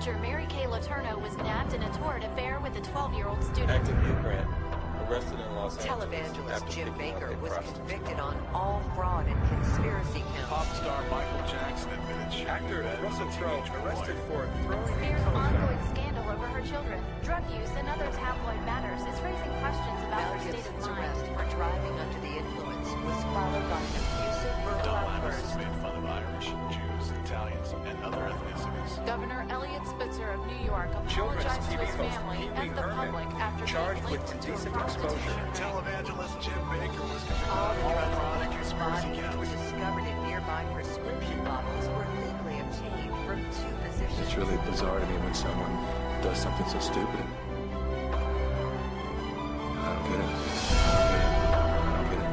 teacher Mary Kay Letourneau was nabbed in a torrid affair with a 12-year-old student. Active youth grant. Arrested in Los Angeles. Televangelist Jim Baker was convicted on all fraud and conspiracy counts. Pop star Michael Jackson admitted she Actor Russell Crowe arrested for throwing Spears' ongoing scandal over her children, drug use, and other tabloid matters is raising questions about her state of Gibson's mind. arrest for driving under the influence was followed by an abusive verbal outburst. has made fun of Irish, Jews, Italians, and other ethnicities. Governor Elliot Spitzer of New York Children's apologized to TV his host family Pee Wee and the Herman public after charged being with linked to a indecent prostitution exposure. ring. Televangelist Jim Baker was convicted All the of drugs fraud and in his conspiracy body which were counts. discovered in nearby prescription bottles were legally obtained from two physicians. It's really bizarre to me when someone does something so stupid. I don't get it. I don't get it. I don't get it. I don't get it.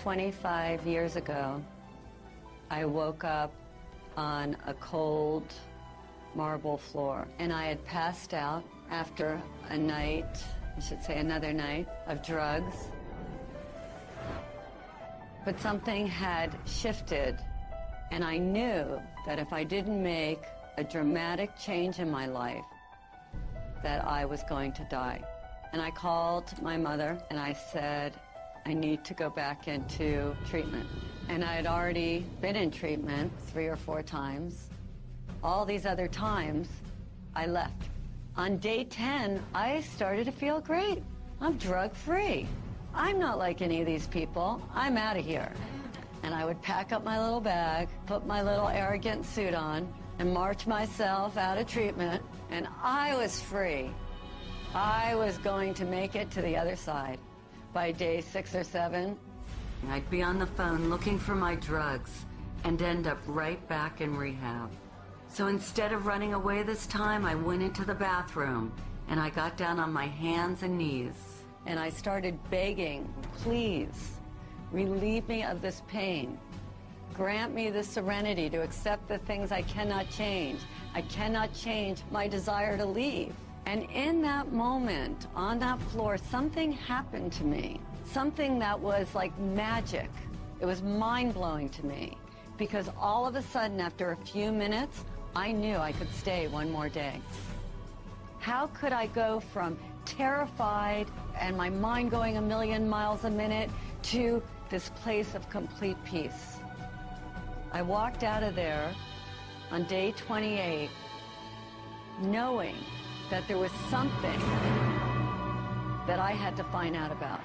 25 years ago, I woke up on a cold marble floor, and I had passed out after a night, I should say another night, of drugs. But something had shifted, and I knew that if I didn't make a dramatic change in my life, that I was going to die. And I called my mother, and I said, I need to go back into treatment. And I had already been in treatment 3 or 4 times. All these other times, I left. On day 10, I started to feel great. I'm drug-free. I'm not like any of these people. I'm out of here. And I would pack up my little bag, put my little arrogant suit on, and march myself out of treatment, and I was free. I was going to make it to the other side. By day 6 or 7, I'd be on the phone looking for my drugs and end up right back in rehab. So instead of running away this time, I went into the bathroom and I got down on my hands and knees and I started begging, please, relieve me of this pain. Grant me the serenity to accept the things I cannot change. I cannot change my desire to leave. And in that moment, on that floor, something happened to me. Something that was like magic. It was mind-blowing to me. Because all of a sudden, after a few minutes, I knew I could stay one more day. How could I go from terrified and my mind going a million miles a minute to this place of complete peace? I walked out of there on day 28 knowing that there was something that I had to find out about.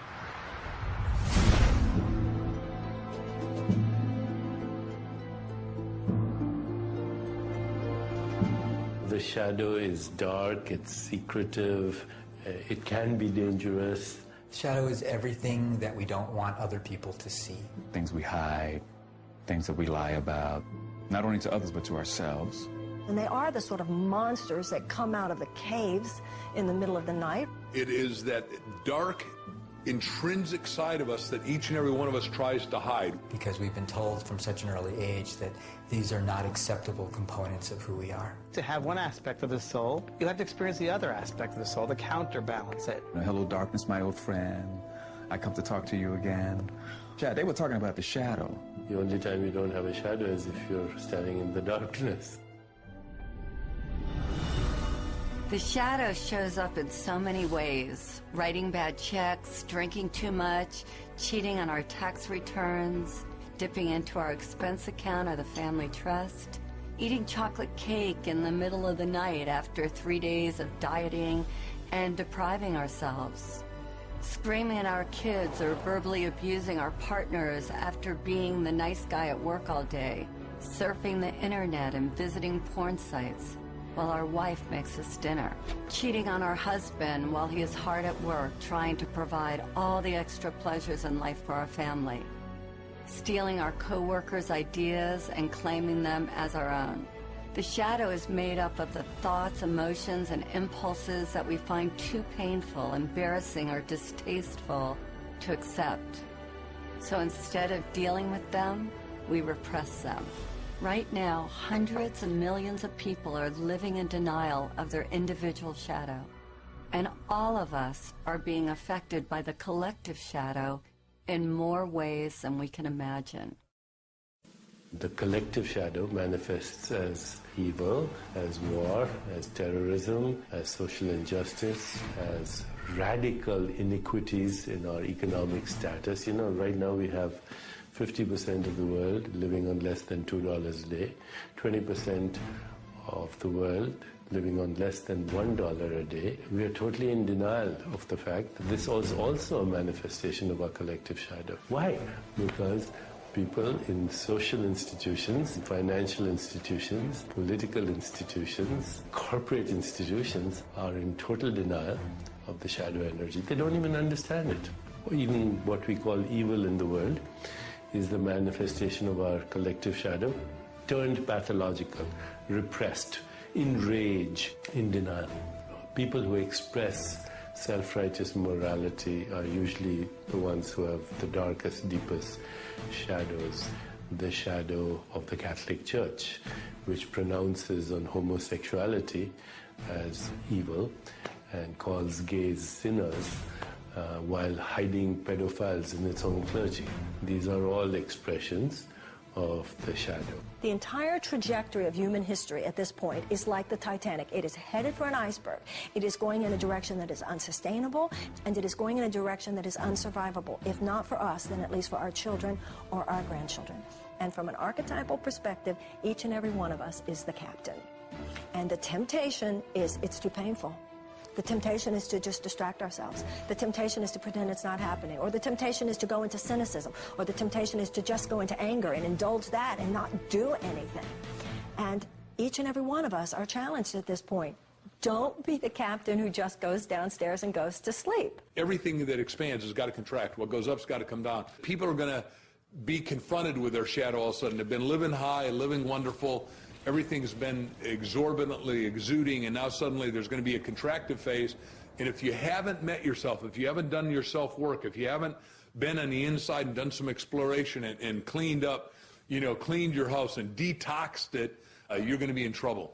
The shadow is dark, it's secretive, it can be dangerous. Shadow is everything that we don't want other people to see. Things we hide, things that we lie about, not only to others but to ourselves. And they are the sort of monsters that come out of the caves in the middle of the night. It is that dark, intrinsic side of us that each and every one of us tries to hide. Because we've been told from such an early age that these are not acceptable components of who we are. To have one aspect of the soul, you have to experience the other aspect of the soul to counterbalance it. Hello, darkness, my old friend. I come to talk to you again. Chad, they were talking about the shadow. The only time you don't have a shadow is if you're standing in the darkness. The shadow shows up in so many ways. Writing bad checks, drinking too much, cheating on our tax returns, dipping into our expense account or the family trust, eating chocolate cake in the middle of the night after 3 days of dieting and depriving ourselves, screaming at our kids or verbally abusing our partners after being the nice guy at work all day, surfing the internet and visiting porn sites while our wife makes us dinner, cheating on our husband while he is hard at work trying to provide all the extra pleasures in life for our family, stealing our co-workers' ideas and claiming them as our own. The shadow is made up of the thoughts, emotions, and impulses that we find too painful, embarrassing, or distasteful to accept. So instead of dealing with them, we repress them. Right now, hundreds of millions of people are living in denial of their individual shadow. And all of us are being affected by the collective shadow in more ways than we can imagine. The collective shadow manifests as evil, as war, as terrorism, as social injustice, as radical inequities in our economic status. You know, right now we have 50% of the world living on less than $2 a day, 20% of the world living on less than $1 a day. We are totally in denial of the fact that this is also a manifestation of our collective shadow. Why? Because people in social institutions, financial institutions, political institutions, corporate institutions are in total denial of the shadow energy. They don't even understand it. Even what we call evil in the world is the manifestation of our collective shadow, turned pathological, repressed, in rage, in denial. People who express self-righteous morality are usually the ones who have the darkest, deepest shadows. The shadow of the Catholic Church, which pronounces on homosexuality as evil and calls gays sinners, while hiding pedophiles in its own clergy. These are all expressions of the shadow. The entire trajectory of human history at this point is like the Titanic. It is headed for an iceberg. It is going in a direction that is unsustainable, and it is going in a direction that is unsurvivable. If not for us, then at least for our children or our grandchildren. And from an archetypal perspective, each and every one of us is the captain. And the temptation is, it's too painful. The temptation is to just distract ourselves. The temptation is to pretend it's not happening. Or the temptation is to go into cynicism. Or the temptation is to just go into anger and indulge that and not do anything. And each and every one of us are challenged at this point. Don't be the captain who just goes downstairs and goes to sleep. Everything that expands has got to contract. What goes up's got to come down. People are going to be confronted with their shadow all of a sudden. They've been living high, living wonderful. Everything's been exorbitantly exuding, and now suddenly there's going to be a contractive phase. And if you haven't met yourself, if you haven't done your self-work, if you haven't been on the inside and done some exploration and cleaned up, you know, cleaned your house and detoxed it, you're going to be in trouble.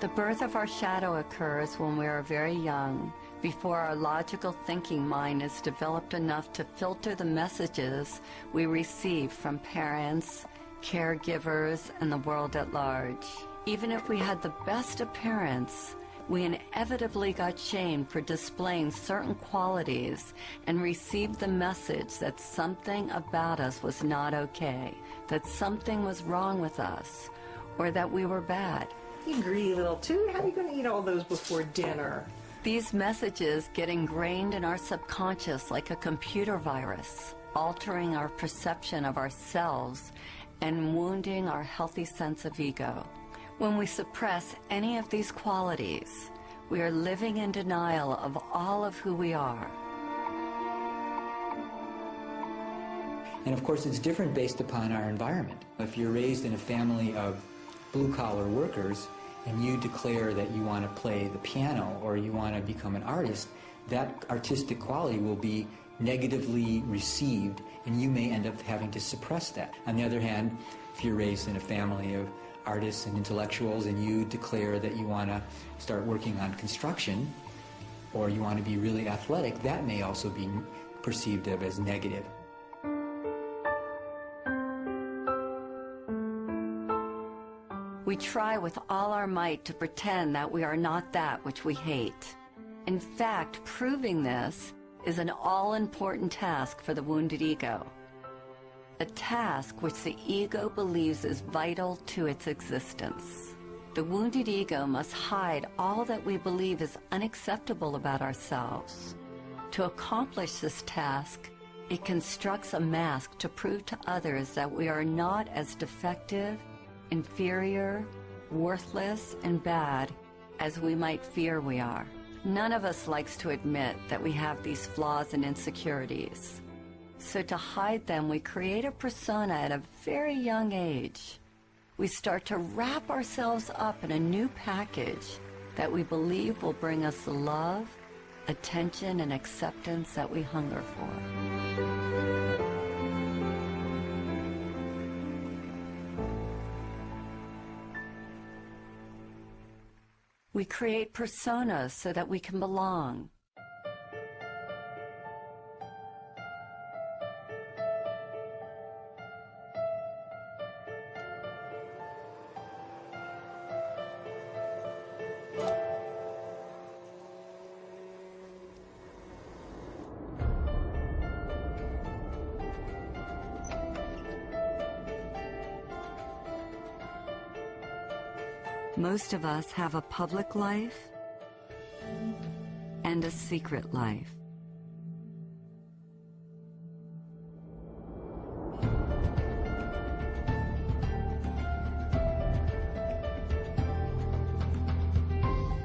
The birth of our shadow occurs when we are very young, before our logical thinking mind is developed enough to filter the messages we receive from parents, caregivers, and the world at large. Even if we had the best appearance, we inevitably got shamed for displaying certain qualities and received the message that something about us was not okay, that something was wrong with us, or that we were bad. You greedy little toot, how are you going to eat all those before dinner? These messages get ingrained in our subconscious like a computer virus, altering our perception of ourselves and wounding our healthy sense of ego. When we suppress any of these qualities, we are living in denial of all of who we are. And of course, it's different based upon our environment. If you're raised in a family of blue-collar workers, and you declare that you want to play the piano or you want to become an artist, that artistic quality will be negatively received, and you may end up having to suppress that. On the other hand, if you're raised in a family of artists and intellectuals and you declare that you want to start working on construction or you want to be really athletic, that may also be perceived of as negative. We try with all our might to pretend that we are not that which we hate. In fact, proving this is an all-important task for the wounded ego. A task which the ego believes is vital to its existence. The wounded ego must hide all that we believe is unacceptable about ourselves. To accomplish this task, it constructs a mask to prove to others that we are not as defective, inferior, worthless, and bad as we might fear we are. None of us likes to admit that we have these flaws and insecurities. So to hide them, we create a persona at a very young age. We start to wrap ourselves up in a new package that we believe will bring us the love, attention, and acceptance that we hunger for. We create personas so that we can belong. Most of us have a public life and a secret life.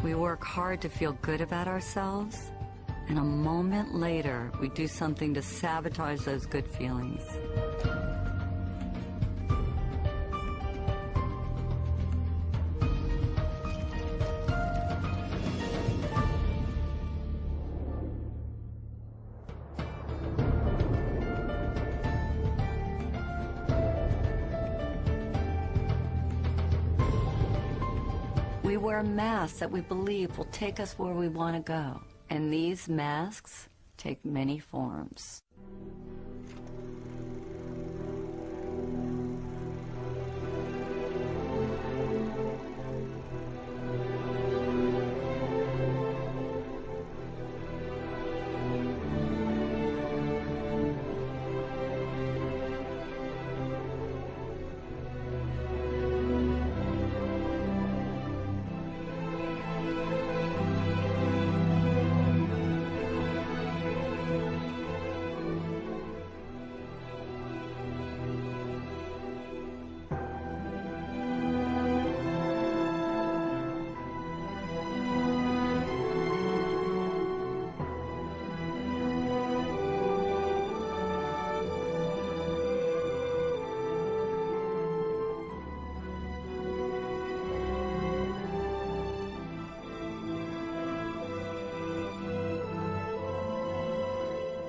We work hard to feel good about ourselves, and a moment later, we do something to sabotage those good feelings. We wear masks that we believe will take us where we want to go. And these masks take many forms.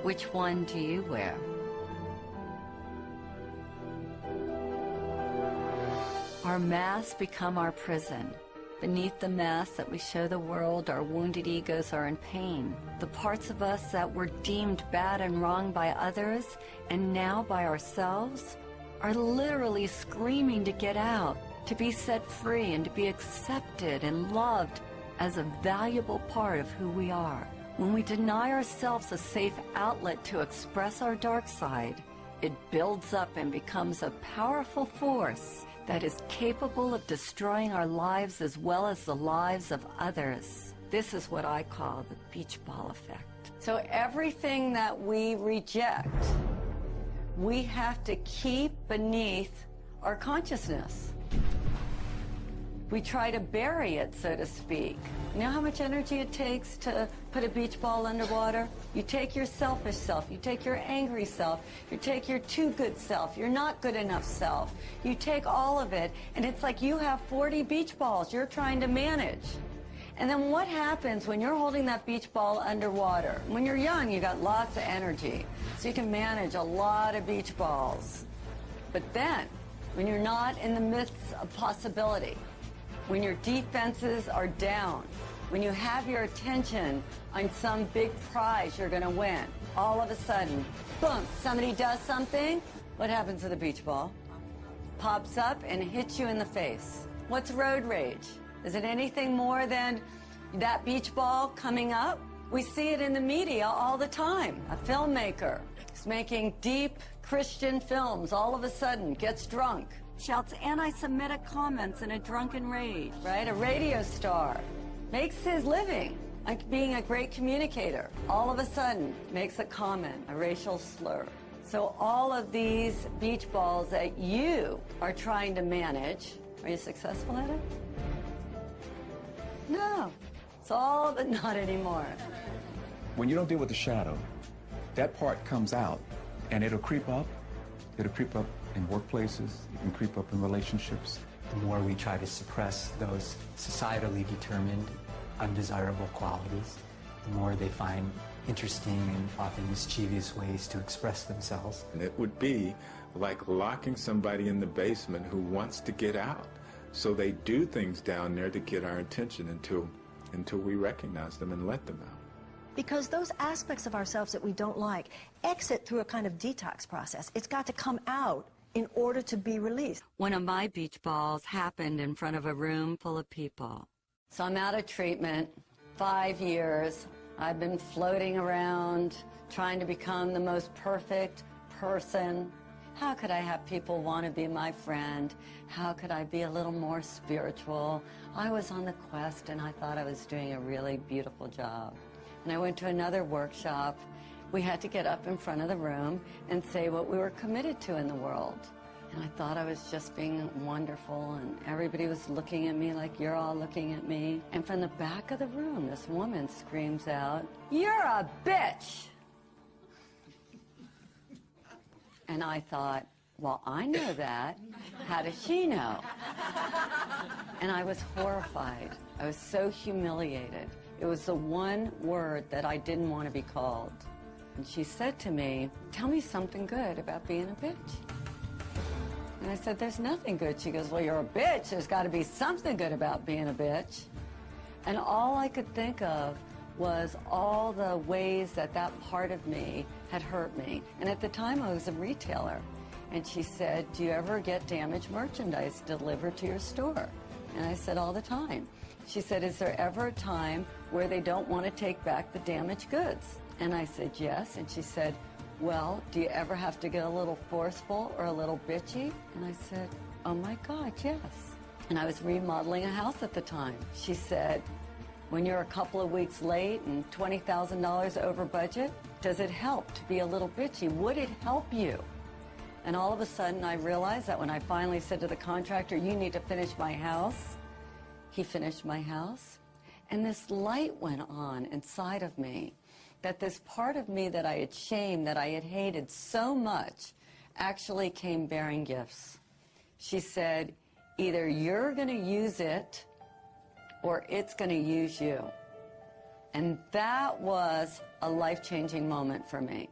Which one do you wear? Our masks become our prison. Beneath the mask that we show the world, our wounded egos are in pain. The parts of us that were deemed bad and wrong by others, and now by ourselves, are literally screaming to get out, to be set free, and to be accepted and loved as a valuable part of who we are. When we deny ourselves a safe outlet to express our dark side, it builds up and becomes a powerful force that is capable of destroying our lives as well as the lives of others. This is what I call the beach ball effect. So everything that we reject, we have to keep beneath our consciousness. We try to bury it, so to speak. You know how much energy it takes to put a beach ball underwater? You take your selfish self, you take your angry self, you take your too good self, your not good enough self. You take all of it, and it's like you have 40 beach balls you're trying to manage. And then what happens when you're holding that beach ball underwater? When you're young, you got lots of energy, so you can manage a lot of beach balls. But then, when you're not in the midst of possibility, when your defenses are down, when you have your attention on some big prize you're going to win, all of a sudden, boom, somebody does something. What happens to the beach ball? Pops up and hits you in the face. What's road rage? Is it anything more than that beach ball coming up? We see it in the media all the time. A filmmaker is making deep Christian films, all of a sudden gets drunk, shouts anti-Semitic comments in a drunken rage, right? A radio star makes his living like being a great communicator. All of a sudden makes a comment, a racial slur. So all of these beach balls that you are trying to manage, are you successful at it? No. It's all but not anymore. When you don't deal with the shadow, that part comes out and it'll creep up. It'll creep up in workplaces, it can creep up in relationships. The more we try to suppress those societally determined, undesirable qualities, the more they find interesting and often mischievous ways to express themselves. And it would be like locking somebody in the basement who wants to get out. So they do things down there to get our attention until we recognize them and let them out. Because those aspects of ourselves that we don't like exit through a kind of detox process. It's got to come out in order to be released. One of my beach balls happened in front of a room full of people. So I'm out of treatment, 5 years. I've been floating around, trying to become the most perfect person. How could I have people want to be my friend? How could I be a little more spiritual? I was on the quest, and I thought I was doing a really beautiful job. And I went to another workshop. We had to get up in front of the room and say what we were committed to in the world. And I thought I was just being wonderful, and everybody was looking at me like you're all looking at me. And from the back of the room, this woman screams out, "You're a bitch!" And I thought, well, I know that. How does she know? And I was horrified. I was so humiliated. It was the one word that I didn't want to be called. And she said to me, "Tell me something good about being a bitch." And I said, "There's nothing good." She goes, "Well, you're a bitch. There's got to be something good about being a bitch." And all I could think of was all the ways that that part of me had hurt me. And at the time, I was a retailer. And she said, "Do you ever get damaged merchandise delivered to your store?" And I said, "All the time." She said, "Is there ever a time where they don't want to take back the damaged goods?" And I said, "Yes." And she said, "Well, do you ever have to get a little forceful or a little bitchy?" And I said, "Oh my God, yes." And I was remodeling a house at the time. She said, "When you're a couple of weeks late and $20,000 over budget, does it help to be a little bitchy? Would it help you?" And all of a sudden I realized that when I finally said to the contractor, "You need to finish my house," he finished my house. And this light went on inside of me, that this part of me that I had shamed, that I had hated so much, actually came bearing gifts. She said, "Either you're going to use it or it's going to use you." And that was a life-changing moment for me.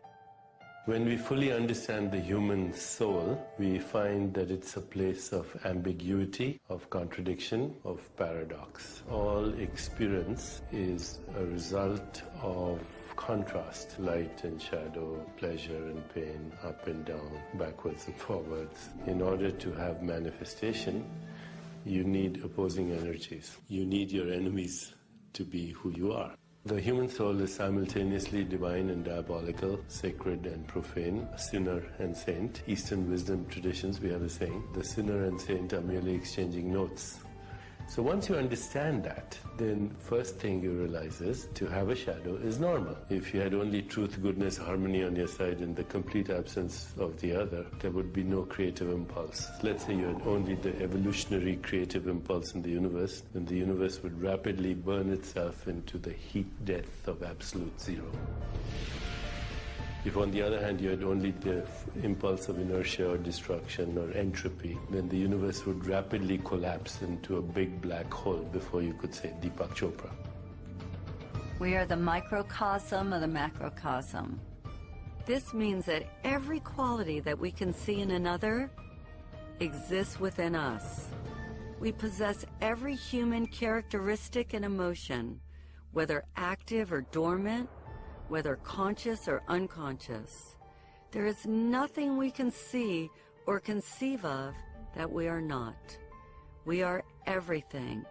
When we fully understand the human soul, we find that it's a place of ambiguity, of contradiction, of paradox. All experience is a result of contrast, light and shadow, pleasure and pain, up and down, backwards and forwards. In order to have manifestation, you need opposing energies. You need your enemies to be who you are. The human soul is simultaneously divine and diabolical, sacred and profane, sinner and saint. Eastern wisdom traditions, we have a saying, the sinner and saint are merely exchanging notes. So once you understand that, then first thing you realize is to have a shadow is normal. If you had only truth, goodness, harmony on your side and the complete absence of the other, there would be no creative impulse. Let's say you had only the evolutionary creative impulse in the universe, then the universe would rapidly burn itself into the heat death of absolute zero. If on the other hand you had only the impulse of inertia or destruction or entropy, then the universe would rapidly collapse into a big black hole before you could say Deepak Chopra. We are the microcosm of the macrocosm. This means that every quality that we can see in another exists within us. We possess every human characteristic and emotion, whether active or dormant, whether conscious or unconscious. There is nothing we can see or conceive of that we are not. We are everything,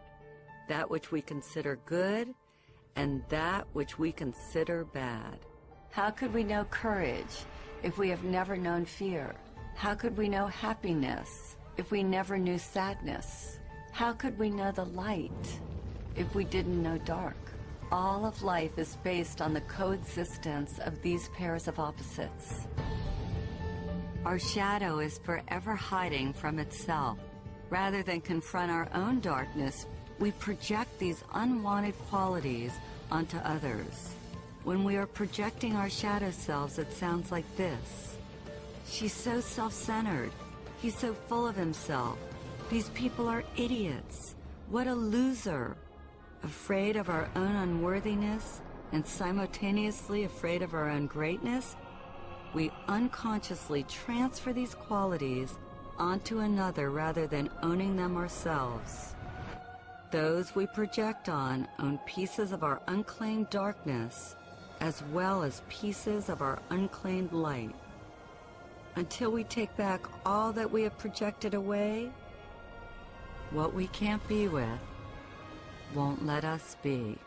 that which we consider good and that which we consider bad. How could we know courage if we have never known fear? How could we know happiness if we never knew sadness? How could we know the light if we didn't know dark? All of life is based on the coexistence of these pairs of opposites. Our shadow is forever hiding from itself. Rather than confront our own darkness, we project these unwanted qualities onto others. When we are projecting our shadow selves, it sounds like this. She's so self-centered. He's so full of himself. These people are idiots. What a loser. Afraid of our own unworthiness and simultaneously afraid of our own greatness, we unconsciously transfer these qualities onto another rather than owning them ourselves. Those we project on own pieces of our unclaimed darkness as well as pieces of our unclaimed light. Until we take back all that we have projected away, what we can't be with won't let us be.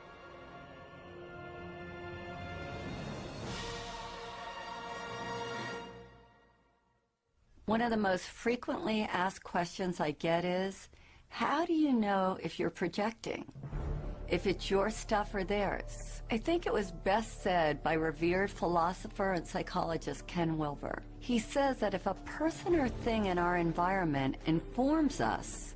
One of the most frequently asked questions I get is, how do you know if you're projecting? If it's your stuff or theirs? I think it was best said by revered philosopher and psychologist Ken Wilber. He says that if a person or thing in our environment informs us,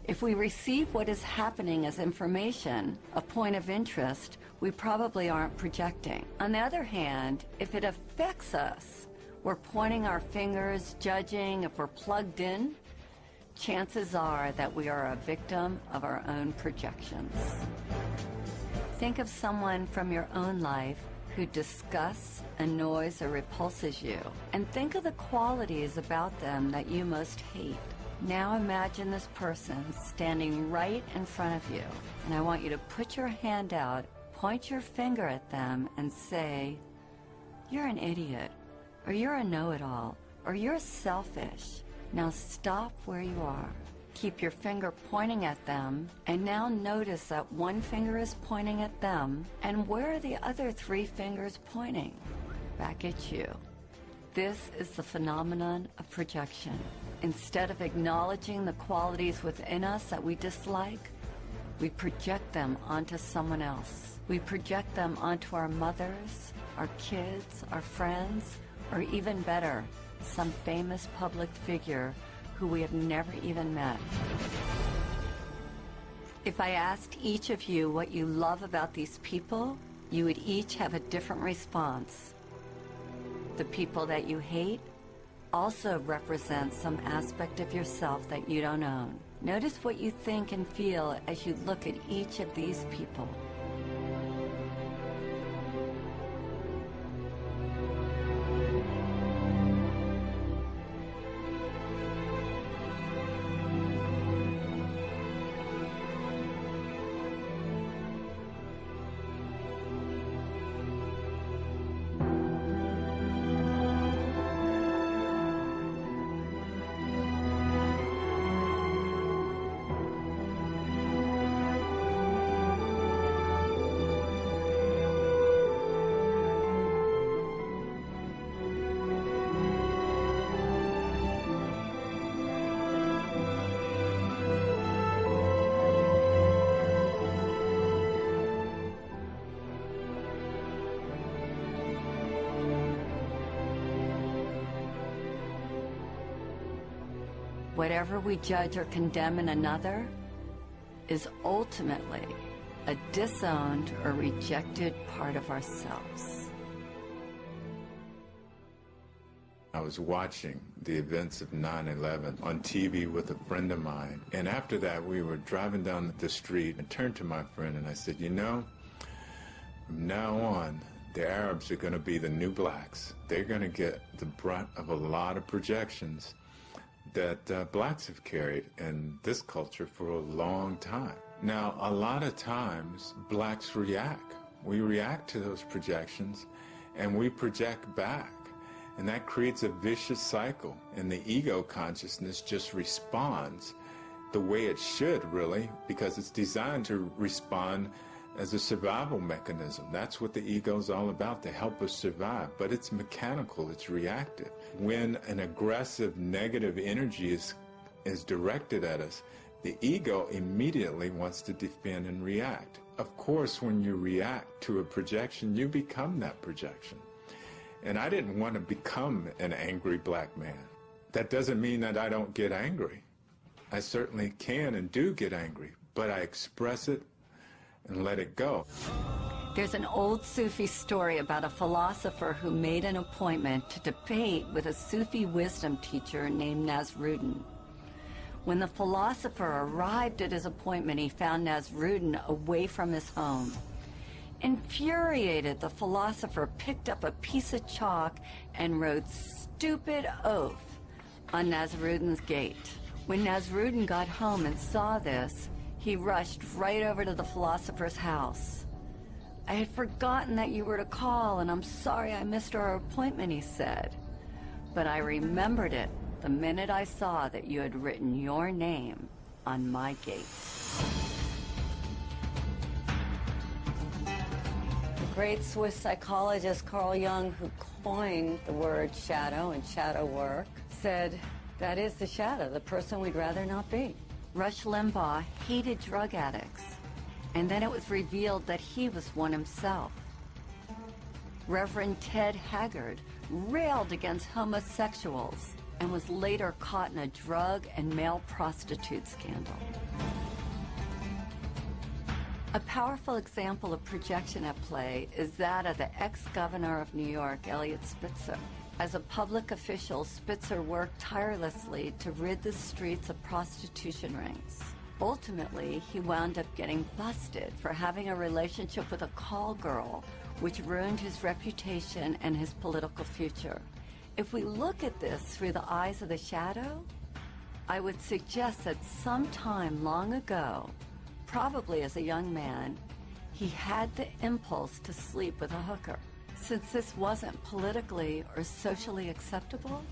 if we receive what is happening as information, a point of interest, we probably aren't projecting. On the other hand, if it affects us, we're pointing our fingers, judging if we're plugged in, chances are that we are a victim of our own projections. Think of someone from your own life who disgusts, annoys, or repulses you, and think of the qualities about them that you most hate. Now imagine this person standing right in front of you, and I want you to put your hand out, point your finger at them, and say, "You're an idiot," or "You're a know-it-all," or "You're selfish." Now stop where you are. Keep your finger pointing at them, and now notice that one finger is pointing at them, and where are the other 3 fingers pointing? Back at you. This is the phenomenon of projection. Instead of acknowledging the qualities within us that we dislike, we project them onto someone else. We project them onto our mothers, our kids, our friends, or even better, some famous public figure who we have never even met. If I asked each of you what you love about these people, you would each have a different response. The people that you hate also represent some aspect of yourself that you don't own. Notice what you think and feel as you look at each of these people. Whatever we judge or condemn in another is ultimately a disowned or rejected part of ourselves. I was watching the events of 9/11 on TV with a friend of mine, and after that we were driving down the street. I turned to my friend and I said, "You know, from now on, the Arabs are going to be the new blacks. They're going to get the brunt of a lot of projections that blacks have carried in this culture for a long time." Now, a lot of times, blacks react. We react to those projections, and we project back. And that creates a vicious cycle, and the ego consciousness just responds the way it should, really, because it's designed to respond as a survival mechanism. That's what the ego is all about, to help us survive. But it's mechanical, it's reactive. When an aggressive, negative energy is directed at us, the ego immediately wants to defend and react. Of course, when you react to a projection, you become that projection. And I didn't want to become an angry black man. That doesn't mean that I don't get angry. I certainly can and do get angry, but I express it and let it go. There's an old Sufi story about a philosopher who made an appointment to debate with a Sufi wisdom teacher named Nasruddin. When the philosopher arrived at his appointment, he found Nasruddin away from his home. Infuriated, the philosopher picked up a piece of chalk and wrote "stupid oaf" on Nasrudin's gate. When Nasrudin got home and saw this, he rushed right over to the philosopher's house. "I had forgotten that you were to call, and I'm sorry I missed our appointment," he said. "But I remembered it the minute I saw that you had written your name on my gate." The great Swiss psychologist Carl Jung, who coined the word shadow and shadow work, said, "That is the shadow, the person we'd rather not be." Rush Limbaugh hated drug addicts, and then it was revealed that he was one himself. Reverend Ted Haggard railed against homosexuals and was later caught in a drug and male prostitute scandal. A powerful example of projection at play is that of the ex-governor of New York, Eliot Spitzer. As a public official, Spitzer worked tirelessly to rid the streets of prostitution rings. Ultimately, he wound up getting busted for having a relationship with a call girl, which ruined his reputation and his political future. If we look at this through the eyes of the shadow, I would suggest that sometime long ago, probably as a young man, he had the impulse to sleep with a hooker. Since this wasn't politically or socially acceptable,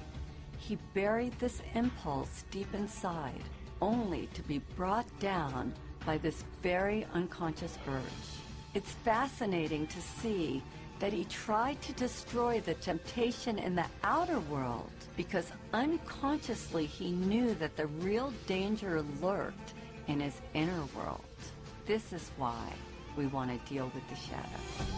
he buried this impulse deep inside, only to be brought down by this very unconscious urge. It's fascinating to see that he tried to destroy the temptation in the outer world because unconsciously he knew that the real danger lurked in his inner world. This is why we want to deal with the shadow.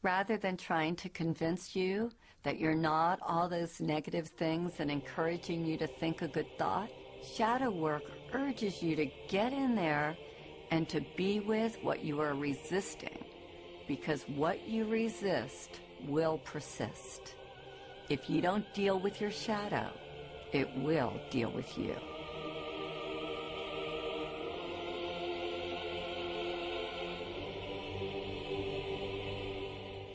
Rather than trying to convince you that you're not all those negative things and encouraging you to think a good thought, shadow work urges you to get in there and to be with what you are resisting, because what you resist will persist. If you don't deal with your shadow, it will deal with you.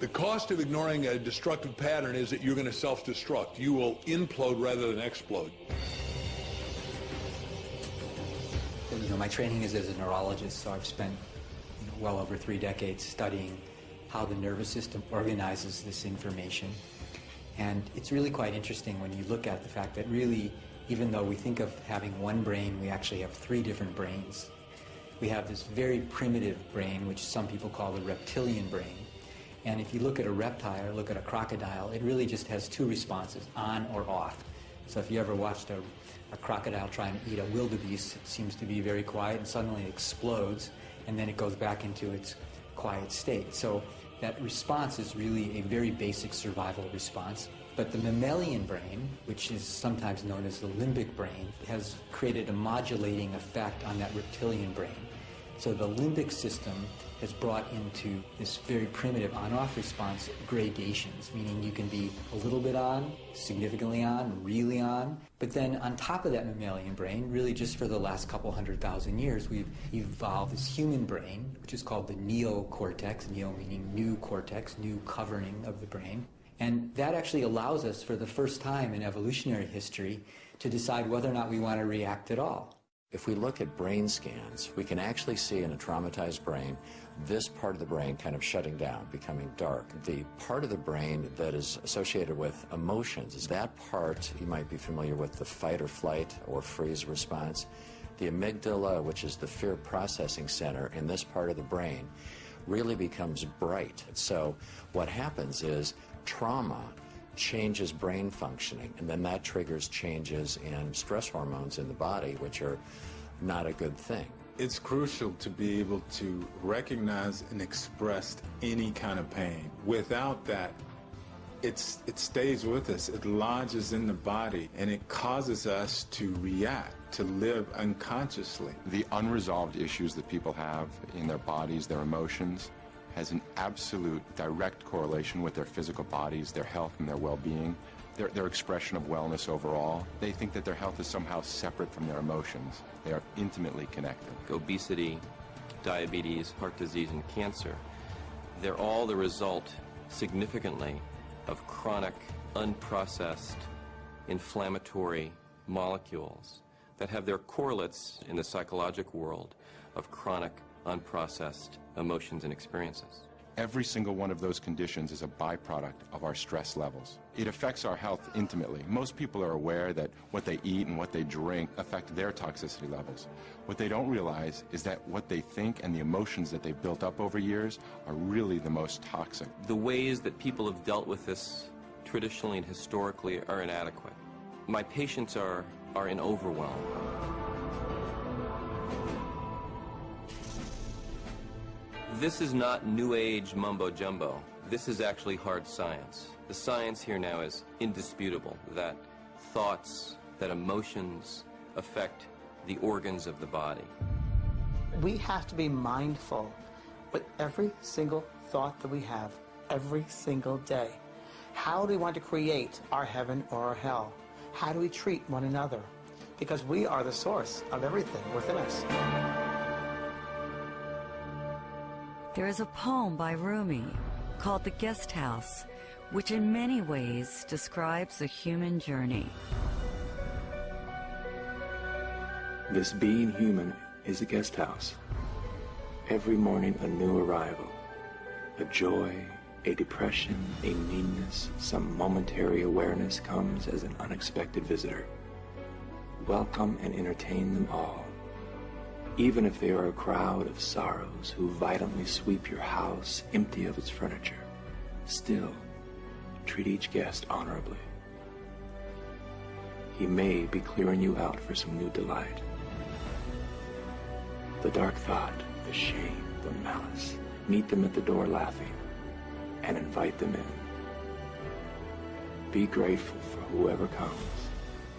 The cost of ignoring a destructive pattern is that you're going to self-destruct. You will implode rather than explode. My training is as a neurologist, so I've spent well over 3 decades studying how the nervous system organizes this information. And it's really quite interesting when you look at the fact that really, even though we think of having one brain, we actually have 3 different brains. We have this very primitive brain, which some people call the reptilian brain. And if you look at a reptile or look at a crocodile, it really just has 2 responses, on or off. So if you ever watched a crocodile trying to eat a wildebeest, it seems to be very quiet and suddenly it explodes and then it goes back into its quiet state. So that response is really a very basic survival response. But the mammalian brain, which is sometimes known as the limbic brain, has created a modulating effect on that reptilian brain. So the limbic system has brought into this very primitive on-off response gradations, meaning you can be a little bit on, significantly on, really on. But then on top of that mammalian brain, really just for the last couple 100,000 years, we've evolved this human brain, which is called the neocortex, neo meaning new cortex, new covering of the brain. And that actually allows us for the first time in evolutionary history to decide whether or not we want to react at all. If we look at brain scans, we can actually see in a traumatized brain this part of the brain kind of shutting down, becoming dark. The part of the brain that is associated with emotions is that part, you might be familiar with the fight or flight or freeze response. The amygdala, which is the fear processing center in this part of the brain, really becomes bright. So what happens is trauma changes brain functioning, and then that triggers changes in stress hormones in the body, which are not a good thing. It's crucial to be able to recognize and express any kind of pain. Without that, it stays with us, it lodges in the body, and it causes us to react, to live unconsciously. The unresolved issues that people have in their bodies, their emotions, has an absolute direct correlation with their physical bodies, their health and their well-being, their expression of wellness overall. They think that their health is somehow separate from their emotions. They are intimately connected. Obesity, diabetes, heart disease, and cancer, they're all the result, significantly, of chronic, unprocessed, inflammatory molecules that have their correlates in the psychological world of chronic, unprocessed emotions and experiences. Every single one of those conditions is a byproduct of our stress levels. It affects our health intimately. Most people are aware that what they eat and what they drink affect their toxicity levels. What they don't realize is that what they think and the emotions that they've built up over years are really the most toxic. The ways that people have dealt with this traditionally and historically are inadequate. My patients are in overwhelm. This is not New Age mumbo-jumbo. This is actually hard science. The science here now is indisputable, that thoughts, that emotions affect the organs of the body. We have to be mindful with every single thought that we have every single day. How do we want to create our heaven or our hell? How do we treat one another? Because we are the source of everything within us. There is a poem by Rumi called The Guest House, which in many ways describes the human journey. This being human is a guest house. Every morning a new arrival, a joy, a depression, a meanness, some momentary awareness comes as an unexpected visitor. Welcome and entertain them all. Even if they are a crowd of sorrows who violently sweep your house empty of its furniture, still treat each guest honorably. He may be clearing you out for some new delight. The dark thought, the shame, the malice, meet them at the door laughing and invite them in. Be grateful for whoever comes,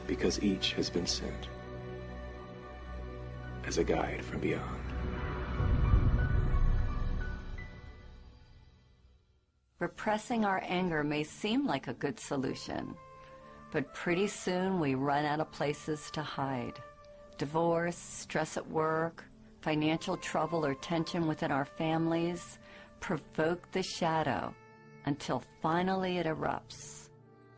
because each has been sent as a guide from beyond. Repressing our anger may seem like a good solution, but pretty soon we run out of places to hide. Divorce, stress at work, financial trouble or tension within our families provoke the shadow until finally it erupts.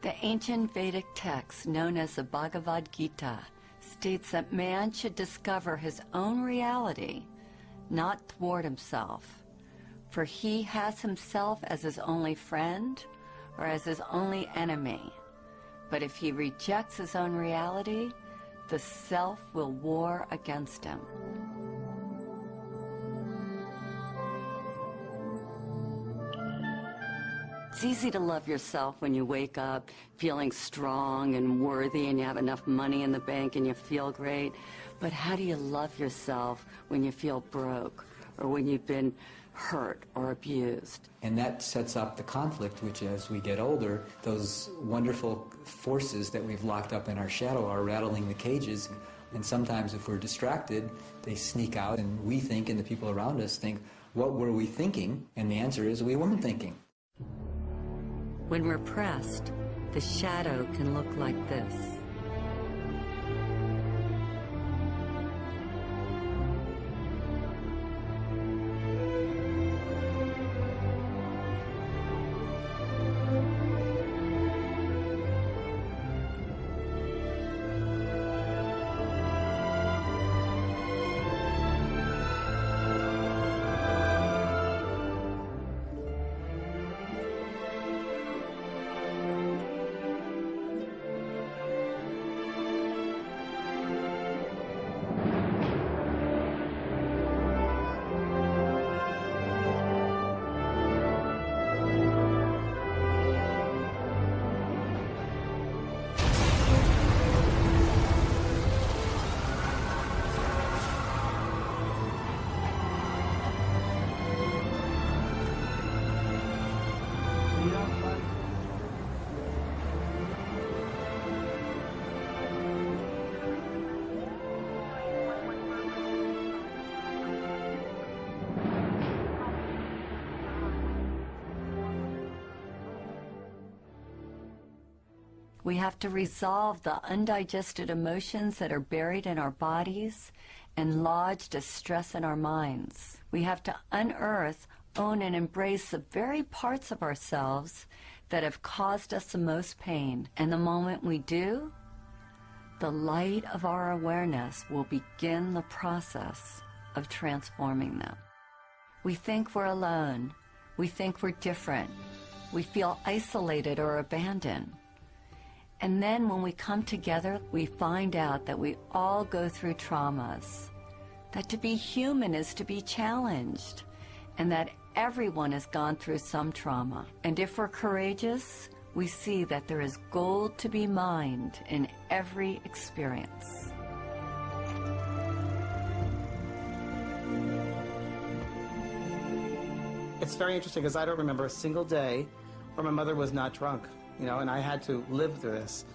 The ancient Vedic text known as the Bhagavad Gita states that man should discover his own reality, not thwart himself, for he has himself as his only friend or as his only enemy. But if he rejects his own reality, the self will war against him. It's easy to love yourself when you wake up feeling strong and worthy and you have enough money in the bank and you feel great. But how do you love yourself when you feel broke or when you've been hurt or abused? And that sets up the conflict, which as we get older, those wonderful forces that we've locked up in our shadow are rattling the cages. And sometimes if we're distracted, they sneak out and we think, and the people around us think, what were we thinking? And the answer is we weren't thinking. When repressed, the shadow can look like this. We have to resolve the undigested emotions that are buried in our bodies and lodged as stress in our minds. We have to unearth, own, and embrace the very parts of ourselves that have caused us the most pain. And the moment we do, the light of our awareness will begin the process of transforming them. We think we're alone. We think we're different. We feel isolated or abandoned. And then when we come together, we find out that we all go through traumas, that to be human is to be challenged, and that everyone has gone through some trauma. And if we're courageous, we see that there is gold to be mined in every experience. It's very interesting because I don't remember a single day where my mother was not drunk, you know, and I had to live through this.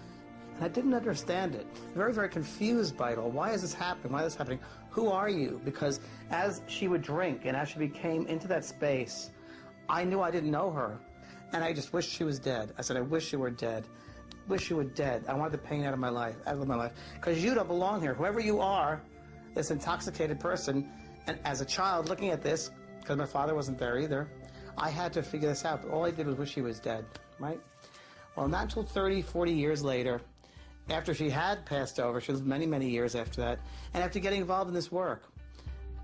And I didn't understand it. Very, very confused by it all. Why is this happening? Why is this happening? Who are you? Because as she would drink and as she became into that space, I knew I didn't know her. And I just wished she was dead. I said, I wish you were dead. Wish you were dead. I wanted the pain out of my life, Because you don't belong here. Whoever you are, this intoxicated person, and as a child looking at this, because my father wasn't there either, I had to figure this out. But all I did was wish she was dead, right? Well, not until 30, 40 years later, after she had passed over, she lived many, many years after that, and after getting involved in this work,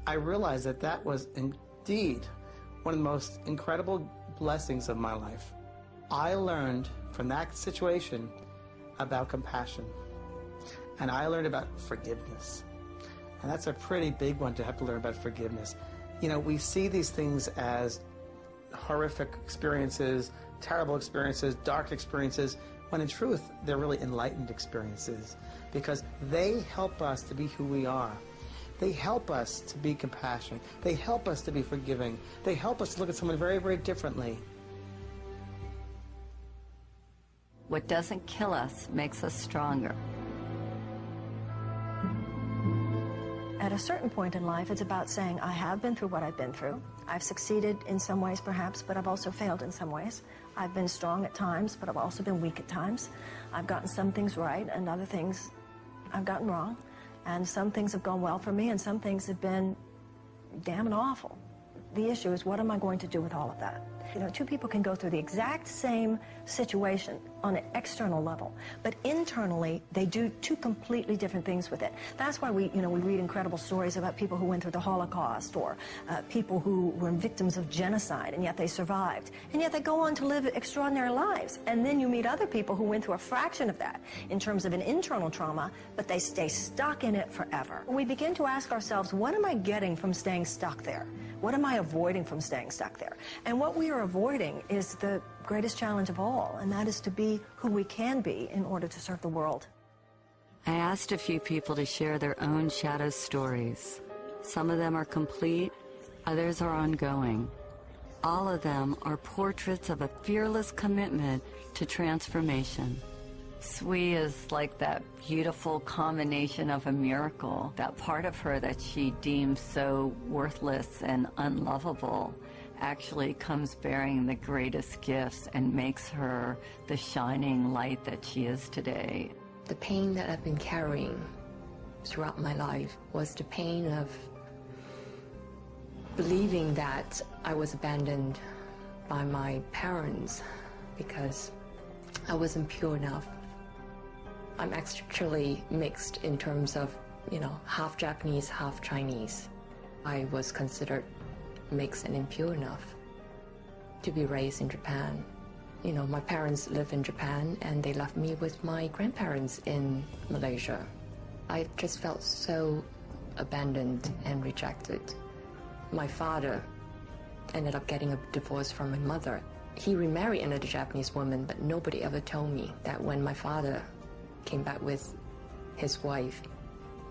I realized that that was indeed one of the most incredible blessings of my life. I learned from that situation about compassion, and I learned about forgiveness. And that's a pretty big one to have to learn about forgiveness. You know, we see these things as horrific experiences, terrible experiences, dark experiences, when in truth, they're really enlightened experiences because they help us to be who we are. They help us to be compassionate. They help us to be forgiving. They help us to look at someone very, very differently. What doesn't kill us makes us stronger. At a certain point in life, it's about saying, I have been through what I've been through. I've succeeded in some ways, perhaps, but I've also failed in some ways. I've been strong at times, but I've also been weak at times. I've gotten some things right, and other things I've gotten wrong. And some things have gone well for me, and some things have been damn awful. The issue is, what am I going to do with all of that? You know, two people can go through the exact same situation on an external level, but internally, they do two completely different things with it. That's why we read incredible stories about people who went through the Holocaust or people who were victims of genocide, and yet they survived. And yet they go on to live extraordinary lives. And then you meet other people who went through a fraction of that in terms of an internal trauma, but they stay stuck in it forever. We begin to ask ourselves, what am I getting from staying stuck there? What am I avoiding from staying stuck there? And what we are avoiding is the greatest challenge of all, and that is to be who we can be in order to serve the world. I asked a few people to share their own shadow stories. Some of them are complete, others are ongoing. All of them are portraits of a fearless commitment to transformation. Sui is like that beautiful combination of a miracle. That part of her that she deems so worthless and unlovable actually comes bearing the greatest gifts and makes her the shining light that she is today. The pain that I've been carrying throughout my life was the pain of believing that I was abandoned by my parents because I wasn't pure enough. I'm actually mixed in terms of, half Japanese, half Chinese. I was considered mixed and impure enough to be raised in Japan. My parents live in Japan and they left me with my grandparents in Malaysia. I just felt so abandoned and rejected. My father ended up getting a divorce from my mother. He remarried another Japanese woman, but nobody ever told me that when my father came back with his wife,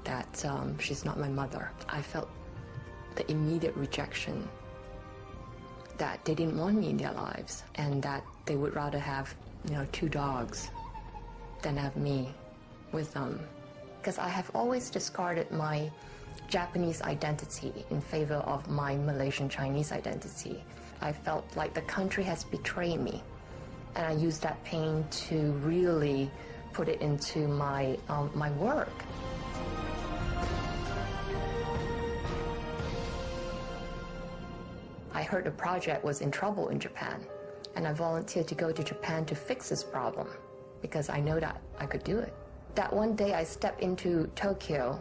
that she's not my mother. I felt the immediate rejection, that they didn't want me in their lives, and that they would rather have, 2 dogs than have me with them. Because I have always discarded my Japanese identity in favor of my Malaysian Chinese identity. I felt like the country has betrayed me, and I used that pain to really put it into my work. I heard the project was in trouble in Japan, And I volunteered to go to Japan to fix this problem because I know that I could do it. That one day I stepped into Tokyo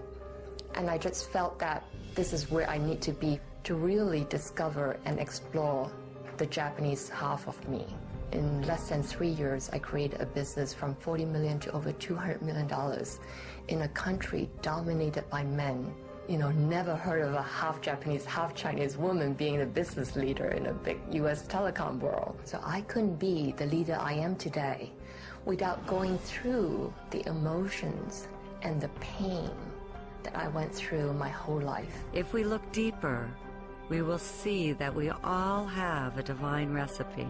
and I just felt that this is where I need to be to really discover and explore the Japanese half of me. In less than 3 years, I created a business from $40 million to over $200 million in a country dominated by men. You know, never heard of a half Japanese, half Chinese woman being the business leader in a big US telecom world. So I couldn't be the leader I am today without going through the emotions and the pain that I went through my whole life. If we look deeper, we will see that we all have a divine recipe.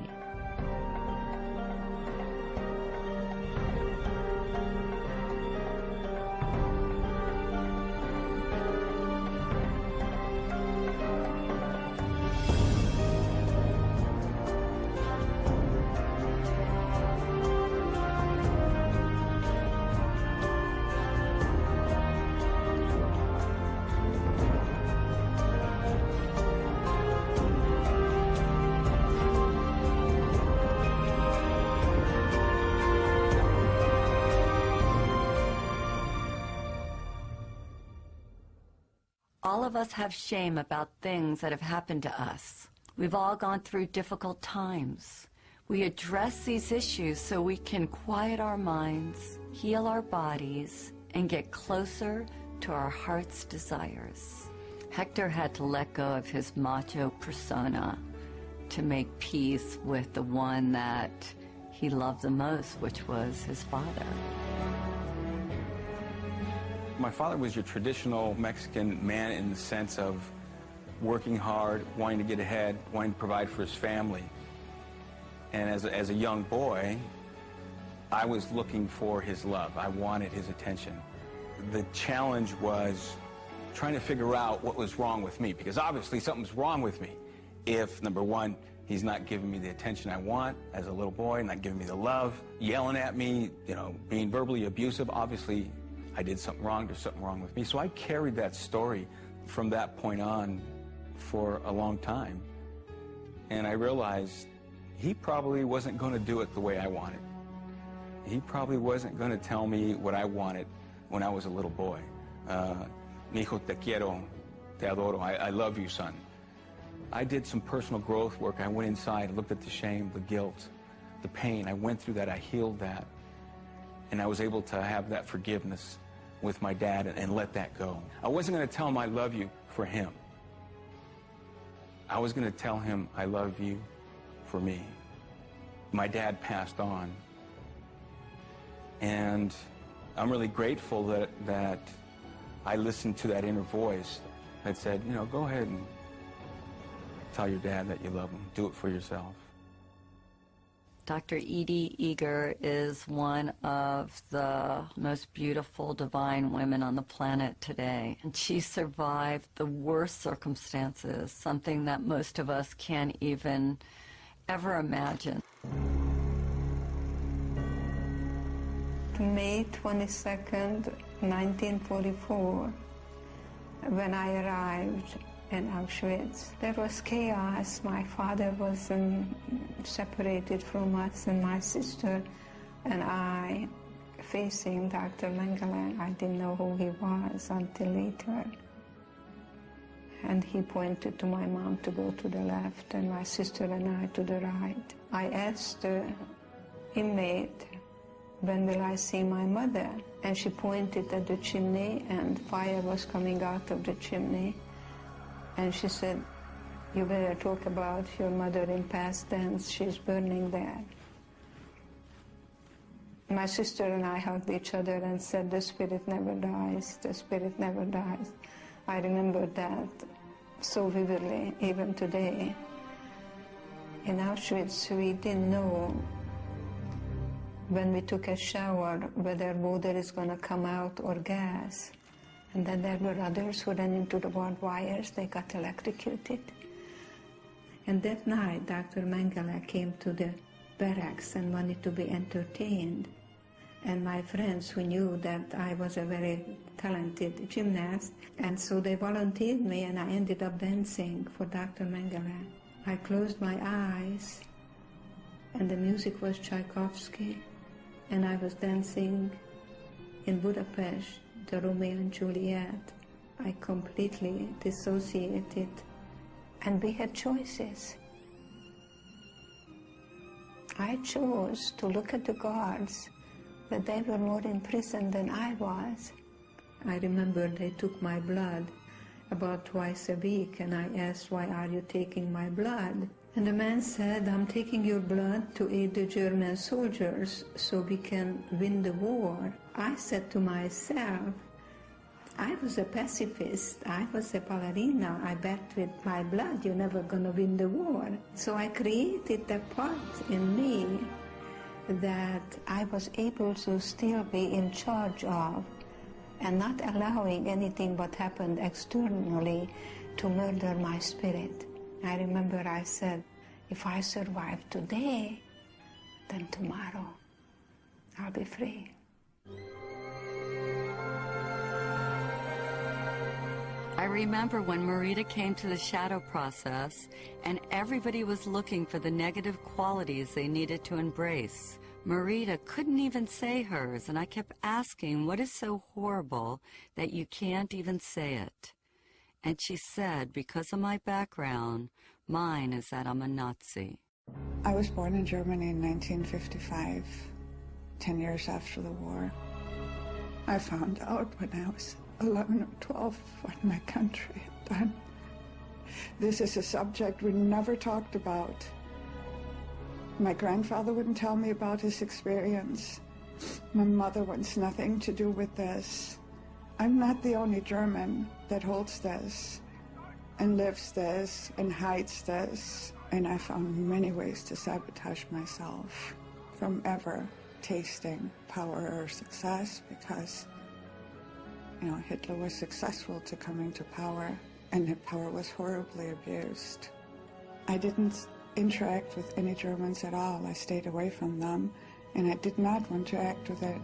All of us have shame about things that have happened to us. We've all gone through difficult times. We address these issues so we can quiet our minds, heal our bodies, and get closer to our heart's desires. Hector had to let go of his macho persona to make peace with the one that he loved the most, which was his father. My father was your traditional Mexican man in the sense of working hard, wanting to get ahead, wanting to provide for his family. And as a young boy, I was looking for his love. I wanted his attention. The challenge was trying to figure out what was wrong with me, because obviously something's wrong with me. If, number one, he's not giving me the attention I want as a little boy, not giving me the love, yelling at me, you know, being verbally abusive, obviously I did something wrong, there's something wrong with me. So I carried that story from that point on for a long time. And I realized he probably wasn't going to do it the way I wanted. He probably wasn't going to tell me what I wanted when I was a little boy. Mi hijo te quiero, te adoro, I love you, son. I did some personal growth work. I went inside, looked at the shame, the guilt, the pain. I went through that, I healed that. And I was able to have that forgiveness with my dad and let that go. I wasn't going to tell him I love you for him. I was going to tell him I love you for me. My dad passed on. And I'm really grateful that I listened to that inner voice that said, you know, go ahead and tell your dad that you love him. Do it for yourself. Dr. Edie Eger is one of the most beautiful divine women on the planet today. And she survived the worst circumstances, something that most of us can't even ever imagine. May 22nd, 1944, when I arrived in Auschwitz, there was chaos. My father was separated from us, and my sister and I facing Dr. Mengele. I didn't know who he was until later. And he pointed to my mom to go to the left, and my sister and I to the right. I asked the inmate, when will I see my mother? And she pointed at the chimney, and fire was coming out of the chimney. And she said, you better talk about your mother in past tense, she's burning there. My sister and I hugged each other and said, the spirit never dies, the spirit never dies. I remember that so vividly, even today. In Auschwitz, we didn't know when we took a shower whether water is going to come out or gas. And then there were others who ran into the barbed wires, they got electrocuted. And that night, Dr. Mengele came to the barracks and wanted to be entertained. And my friends who knew that I was a very talented gymnast, and so they volunteered me, and I ended up dancing for Dr. Mengele. I closed my eyes, and the music was Tchaikovsky, and I was dancing in Budapest, the Romeo and Juliet. I completely dissociated, and we had choices. I chose to look at the guards, but they were more in prison than I was. I remember they took my blood about twice a week, and I asked, why are you taking my blood? And the man said, I'm taking your blood to aid the German soldiers so we can win the war. I said to myself, I was a pacifist, I was a ballerina, I bet with my blood you're never gonna win the war. So I created a part in me that I was able to still be in charge of and not allowing anything what happened externally to murder my spirit. I remember I said, if I survive today, then tomorrow I'll be free. I remember when Marita came to the shadow process and everybody was looking for the negative qualities they needed to embrace. Marita couldn't even say hers, and I kept asking, what is so horrible that you can't even say it? And she said, because of my background, mine is that I'm a Nazi. I was born in Germany in 1955, 10 years after the war. I found out when I was 11 or 12 what my country had done. This is a subject we never talked about. My grandfather wouldn't tell me about his experience. My mother wants nothing to do with this. I'm not the only German that holds this and lives this and hides this. And I found many ways to sabotage myself from ever tasting power or success because, you know, Hitler was successful to coming to power and the power was horribly abused. I didn't interact with any Germans at all. I stayed away from them, and I did not want to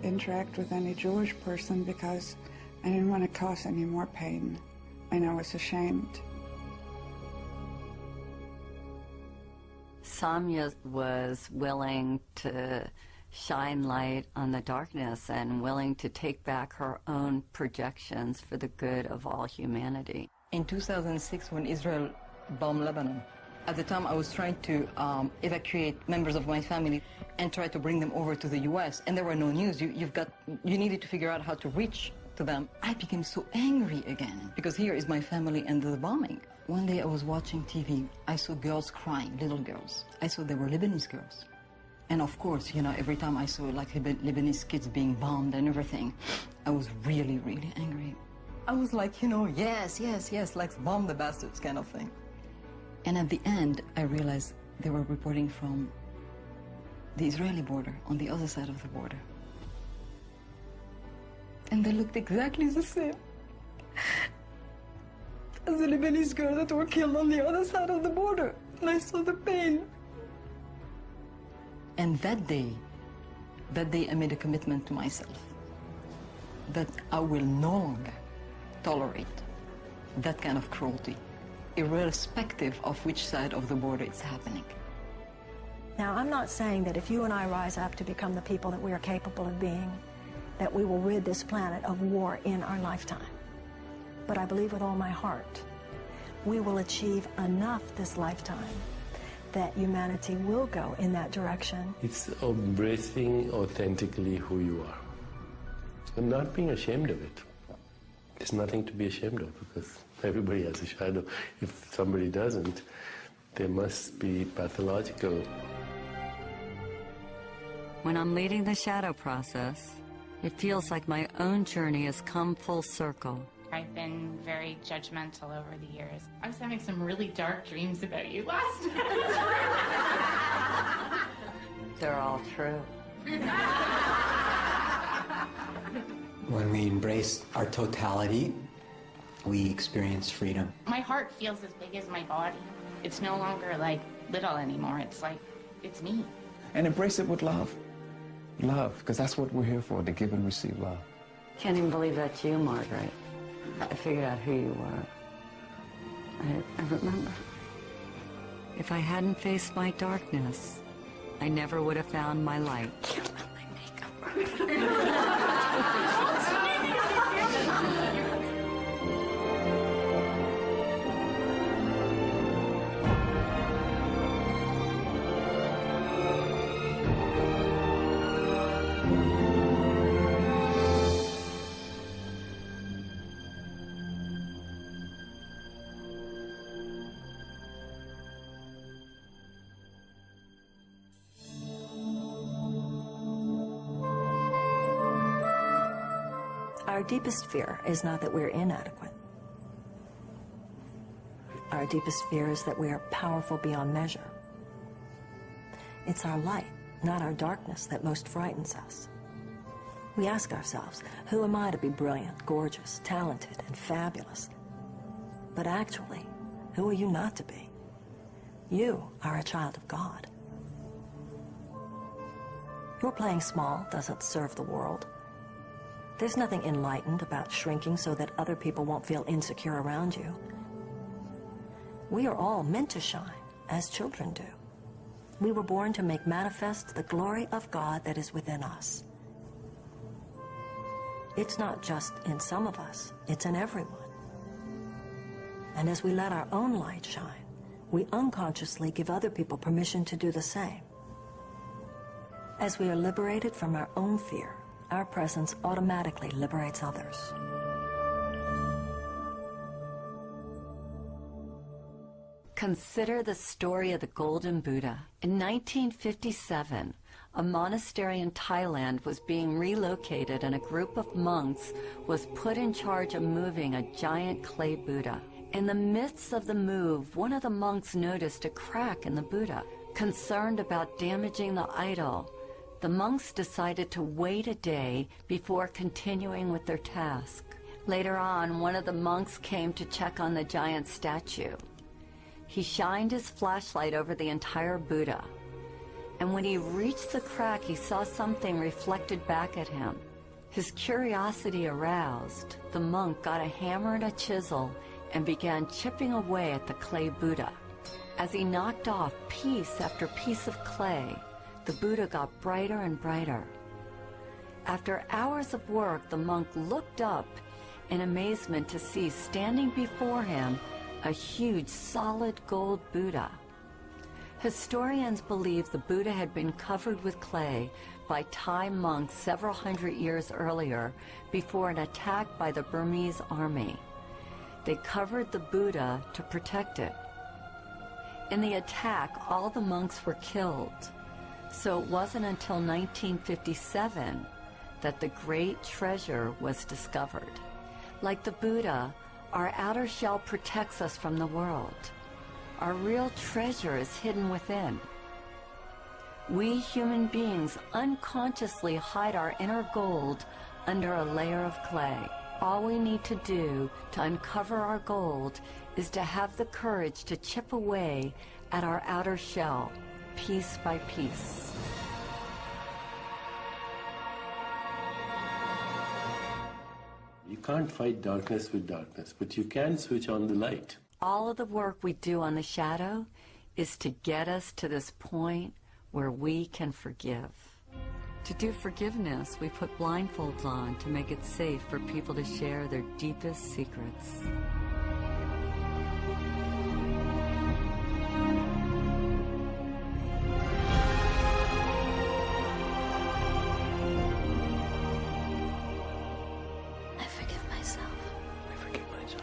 interact with any Jewish person because I didn't want to cause any more pain, and I was ashamed. Samya was willing to shine light on the darkness and willing to take back her own projections for the good of all humanity. In 2006, when Israel bombed Lebanon, at the time I was trying to evacuate members of my family and try to bring them over to the US, and there were no news. You needed to figure out how to reach to them. I became so angry again because here is my family and the bombing. One day I was watching TV. I saw girls crying, little girls. I saw they were Lebanese girls. And of course, you know, every time I saw like Lebanese kids being bombed and everything, I was really, really angry. I was like, you know, yes, yes, yes, like bomb the bastards kind of thing. And at the end, I realized they were reporting from the Israeli border, on the other side of the border. And they looked exactly the same as the Lebanese girls that were killed on the other side of the border. And I saw the pain. And that day I made a commitment to myself that I will no longer tolerate that kind of cruelty, irrespective of which side of the border it's happening. Now, I'm not saying that if you and I rise up to become the people that we are capable of being, that we will rid this planet of war in our lifetime. But I believe with all my heart, we will achieve enough this lifetime that humanity will go in that direction. It's embracing authentically who you are and not being ashamed of it. There's nothing to be ashamed of because everybody has a shadow. If somebody doesn't, they must be pathological. When I'm leading the shadow process, it feels like my own journey has come full circle. I've been very judgmental over the years. I was having some really dark dreams about you last night. They're all true. When we embrace our totality, we experience freedom. My heart feels as big as my body. It's no longer like little anymore. It's like, it's me. And embrace it with love. Love, because that's what we're here for, to give and receive love. Can't even believe that's you, Margaret. I figured out who you were. I remember. If I hadn't faced my darkness, I never would have found my light. Our deepest fear is not that we're inadequate. Our deepest fear is that we are powerful beyond measure. It's our light, not our darkness, that most frightens us. We ask ourselves, who am I to be brilliant, gorgeous, talented, and fabulous? But actually, who are you not to be? You are a child of God. Your playing small doesn't serve the world. There's nothing enlightened about shrinking so that other people won't feel insecure around you. We are all meant to shine, as children do. We were born to make manifest the glory of God that is within us. It's not just in some of us, it's in everyone. And as we let our own light shine, we unconsciously give other people permission to do the same. As we are liberated from our own fear, our presence automatically liberates others. Consider the story of the Golden Buddha. In 1957, a monastery in Thailand was being relocated and a group of monks was put in charge of moving a giant clay Buddha. In the midst of the move, one of the monks noticed a crack in the Buddha. Concerned about damaging the idol, the monks decided to wait a day before continuing with their task. Later on, one of the monks came to check on the giant statue. He shined his flashlight over the entire Buddha, and when he reached the crack, he saw something reflected back at him. His curiosity aroused, the monk got a hammer and a chisel and began chipping away at the clay Buddha. As he knocked off piece after piece of clay, the Buddha got brighter and brighter. After hours of work, the monk looked up in amazement to see standing before him a huge solid gold Buddha. Historians believe the Buddha had been covered with clay by Thai monks several hundred years earlier before an attack by the Burmese army. They covered the Buddha to protect it. In the attack, all the monks were killed. So it wasn't until 1957 that the great treasure was discovered. Like the Buddha, our outer shell protects us from the world. Our real treasure is hidden within. We human beings unconsciously hide our inner gold under a layer of clay. All we need to do to uncover our gold is to have the courage to chip away at our outer shell, piece by piece. You can't fight darkness with darkness, but you can switch on the light. All of the work we do on the shadow is to get us to this point where we can forgive. To do forgiveness, we put blindfolds on to make it safe for people to share their deepest secrets.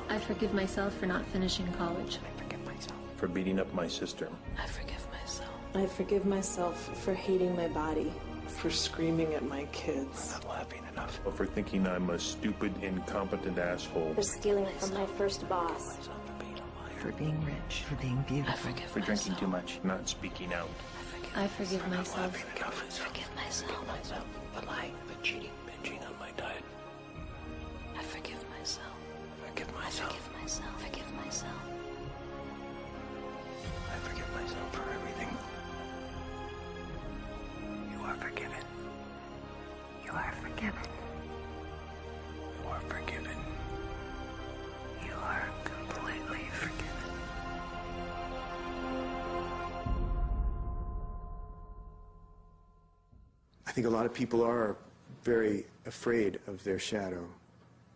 I forgive myself for not finishing college. I forgive myself for beating up my sister. I forgive myself. I forgive myself for hating my body. For screaming at my kids. For not laughing enough. For thinking I'm a stupid, incompetent asshole. For stealing from my first boss. For being rich. For being beautiful. For drinking too much, not speaking out. I forgive myself. I forgive myself. The lying, the cheating, binging on my diet. I forgive myself. Forgive myself. I forgive myself. Forgive myself. I forgive myself for everything. You are forgiven. You are forgiven. You are forgiven. You are completely forgiven. think a lot of people are very afraid of their shadow.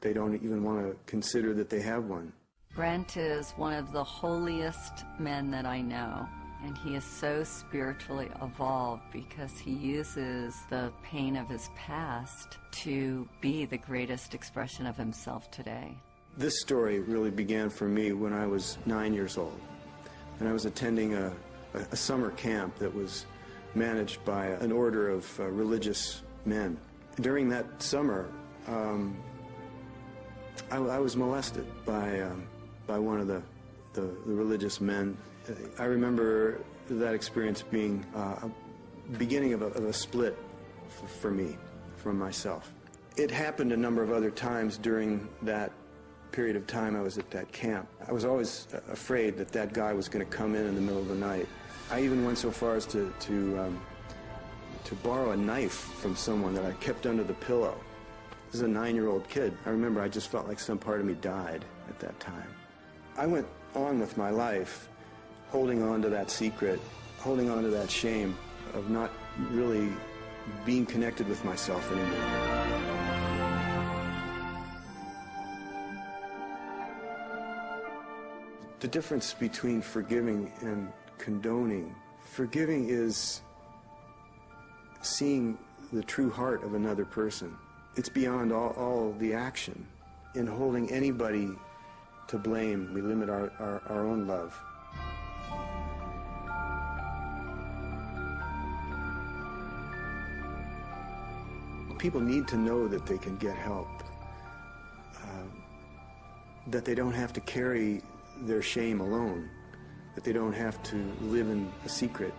They don't even want to consider that they have one. Brent is one of the holiest men that I know, and he is so spiritually evolved because he uses the pain of his past to be the greatest expression of himself today. This story really began for me when I was 9 years old, and I was attending a summer camp that was managed by an order of religious men. During that summer, I was molested by one of the religious men. I remember that experience being a beginning of a split for me, from myself. It happened a number of other times during that period of time I was at that camp. I was always afraid that that guy was going to come in the middle of the night. I even went so far as to borrow a knife from someone that I kept under the pillow. This is a 9-year-old kid. I remember I just felt like some part of me died at that time. I went on with my life holding on to that secret, holding on to that shame of not really being connected with myself anymore. The difference between forgiving and condoning. Forgiving is seeing the true heart of another person. It's beyond all the action. In holding anybody to blame, we limit our own love. People need to know that they can get help, that they don't have to carry their shame alone, that they don't have to live in a secret,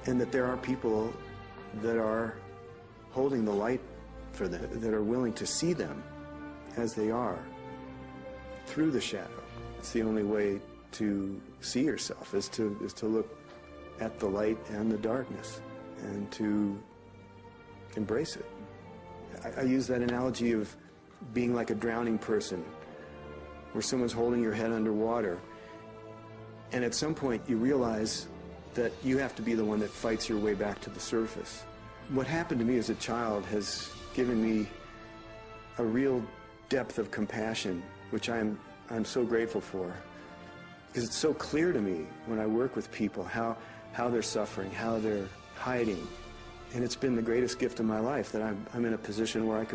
and that there are people that are holding the light for them, that are willing to see them as they are, through the shadow. It's the only way to see yourself, is to look at the light and the darkness, and to embrace it. I use that analogy of being like a drowning person, where someone's holding your head underwater, and at some point you realize that you have to be the one that fights your way back to the surface. What happened to me as a child has given me a real depth of compassion, which I'm so grateful for, because it's so clear to me when I work with people how they're suffering, how they're hiding, and it's been the greatest gift of my life that I'm in a position where I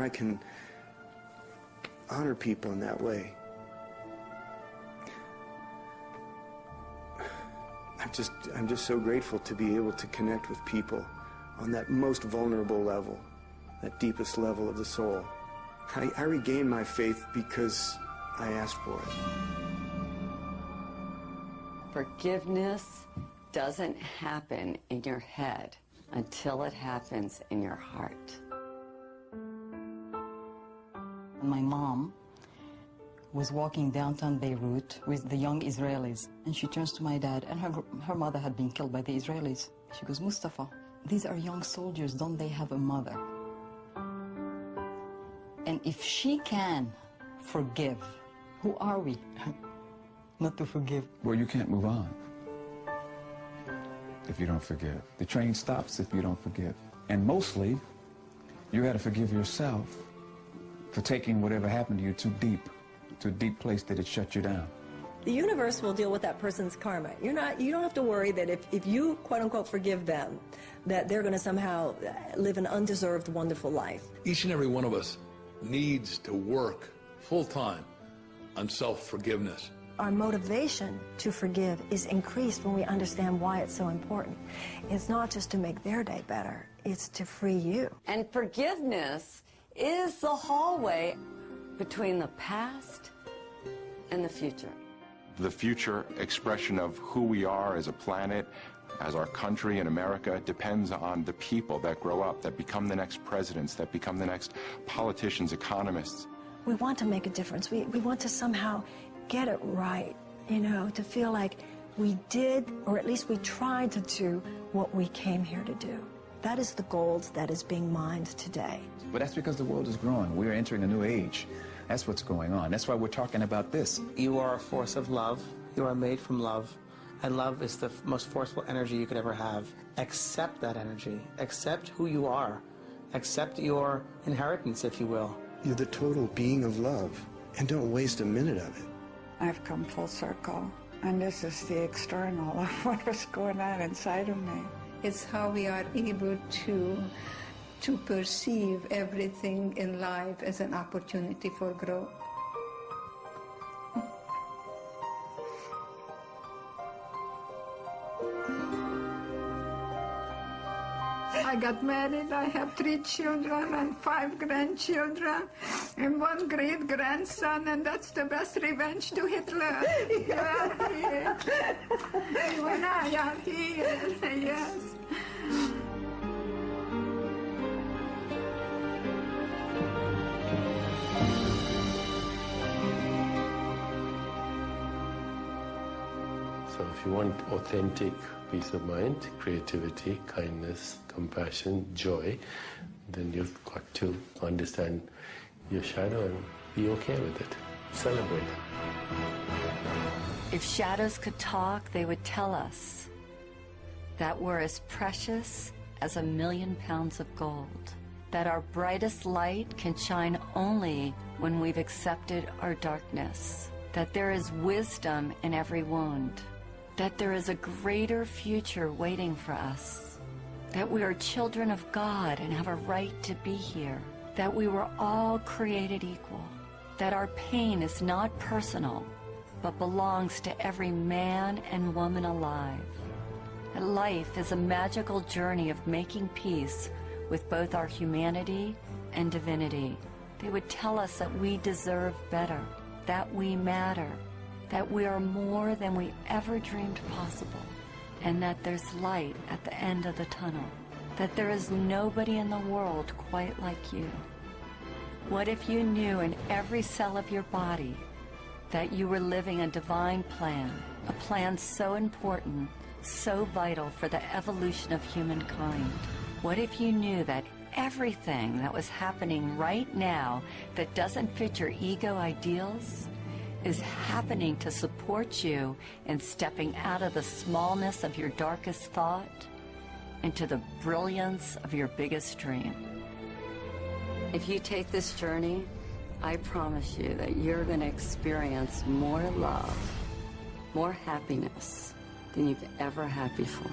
can honor people in that way. I'm just so grateful to be able to connect with people on that most vulnerable level, that deepest level of the soul. I regained my faith because I asked for it. Forgiveness doesn't happen in your head until it happens in your heart. My mom was walking downtown Beirut with the young Israelis, and she turns to my dad, and her mother had been killed by the Israelis. She goes, "Mustafa, these are young soldiers, don't they have a mother? And if she can forgive, who are we not to forgive?" Well, you can't move on if you don't forgive. The train stops if you don't forgive. And mostly, you got to forgive yourself for taking whatever happened to you too deep, to a deep place that it shut you down. The universe will deal with that person's karma. You don't have to worry that if you, quote unquote, forgive them, that they're going to somehow live an undeserved, wonderful life. Each and every one of us needs to work full-time on self-forgiveness. Our motivation to forgive is increased when we understand why it's so important. It's not just to make their day better, it's to free you. And forgiveness is the hallway between the past and the future. The future expression of who we are as a planet, as our country in America, depends on the people that grow up, that become the next presidents, that become the next politicians, economists. We want to make a difference. We want to somehow get it right, to feel like we did, or at least we tried to do what we came here to do. That is the gold that is being mined today. But that's because the world is growing. We're entering a new age. That's what's going on. That's why we're talking about this. You are a force of love. You are made from love. And love is the most forceful energy you could ever have. Accept that energy. Accept who you are. Accept your inheritance, if you will. You're the total being of love, and don't waste a minute of it. I've come full circle, and this is the external of what was going on inside of me. It's how we are able to perceive everything in life as an opportunity for growth. I got married, I have 3 children and 5 grandchildren and 1 great-grandson, and that's the best revenge to Hitler. Yeah, when I am here, yes. So if you want authentic peace of mind, creativity, kindness, compassion, joy, then you've got to understand your shadow and be okay with it. Celebrate it. If shadows could talk, they would tell us that we're as precious as 1,000,000 pounds of gold, that our brightest light can shine only when we've accepted our darkness, that there is wisdom in every wound, that there is a greater future waiting for us, that we are children of God and have a right to be here, that we were all created equal, that our pain is not personal, but belongs to every man and woman alive, that life is a magical journey of making peace with both our humanity and divinity. They would tell us that we deserve better, that we matter, that we are more than we ever dreamed possible, and that there's light at the end of the tunnel, that there is nobody in the world quite like you. What if you knew in every cell of your body that you were living a divine plan, a plan so important, so vital for the evolution of humankind? What if you knew that everything that was happening right now that doesn't fit your ego ideals is happening to support you in stepping out of the smallness of your darkest thought into the brilliance of your biggest dream? If you take this journey, I promise you that you're going to experience more love, more happiness than you've ever had before.